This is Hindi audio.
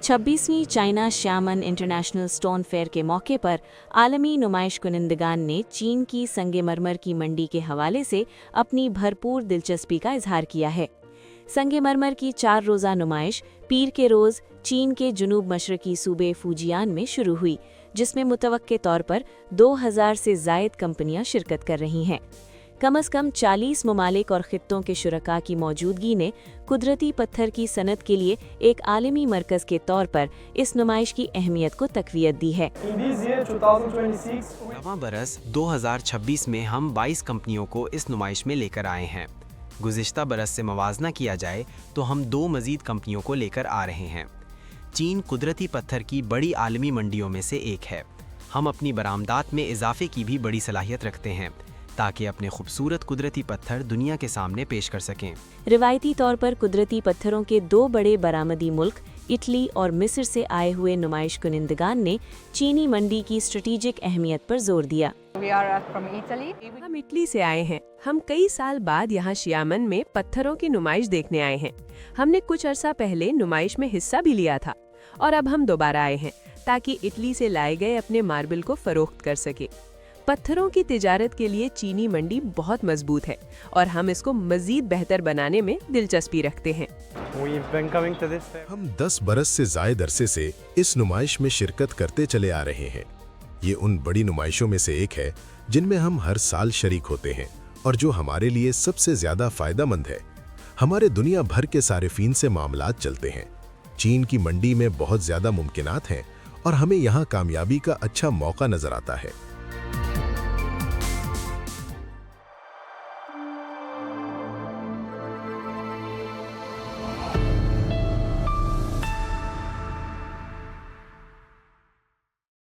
26वीं चाइना श्यामन इंटरनेशनल स्टोन फेयर के मौके पर आलमी नुमाइश कुनिंदगान ने चीन की संगमरमर की मंडी के हवाले से अपनी भरपूर दिलचस्पी का इजहार किया है। संगमरमर की 4 रोज़ा नुमाइश पीर के रोज़ चीन के जुनूब मशरकी सूबे फूजियान में शुरू हुई, जिसमें मुतवक्के तौर पर 2000 से ज़ायद कंपनियां शिरकत कर रही हैं। कम से कम 40 ममालिक और खित्तों के शुरका की मौजूदगी ने कुदरती पत्थर की सनत के लिए एक आलमी मरकज़ के तौर पर इस नुमाइश की अहमियत को तक़वियत दी है। नवा बरस 2026 में हम 22 कंपनियों को इस नुमाइश में लेकर आए हैं। गुज़िश्ता बरस से मवाजना किया जाए तो हम 2 मज़ीद कंपनियों को लेकर आ रहे हैं। चीन कुदरती पत्थर की बड़ी आलमी मंडियों में से एक है। हम अपनी बरामदात में इजाफे की भी बड़ी सलाहियत रखते हैं ताकि अपने खूबसूरत कुदरती पत्थर दुनिया के सामने पेश कर सकें। रिवायती तौर पर कुदरती पत्थरों के 2 बड़े बरामदी मुल्क इटली और मिस्र से आए हुए नुमाइश कुनिंदगान ने चीनी मंडी की स्ट्रेटेजिक अहमियत पर जोर दिया। हम इटली से आए हैं। हम कई साल बाद यहाँ श्यामन में पत्थरों की नुमाइश देखने आए हैं। हमने कुछ अरसा पहले नुमाइश में हिस्सा भी लिया था और अब हम दोबारा आए हैं ताकि इटली से लाए गए अपने मार्बल को फरोख्त कर सके। पत्थरों की तिजारत के लिए चीनी मंडी बहुत मजबूत है और हम इसको मजीद बेहतर बनाने में दिलचस्पी रखते हैं। हम 10 बरस से ज़ायद अरसे से इस नुमाइश में शिरकत करते चले आ रहे हैं। ये उन बड़ी नुमाइशों में से एक है जिनमें हम हर साल शरीक होते हैं और जो हमारे लिए सबसे ज़्यादा फ़ायदेमंद है। हमारे दुनिया भर के सारिफीन से मामलात चलते हैं। चीन की मंडी में बहुत ज़्यादा मुमकिनात हैं और हमें यहाँ कामयाबी का अच्छा मौका नज़र आता है।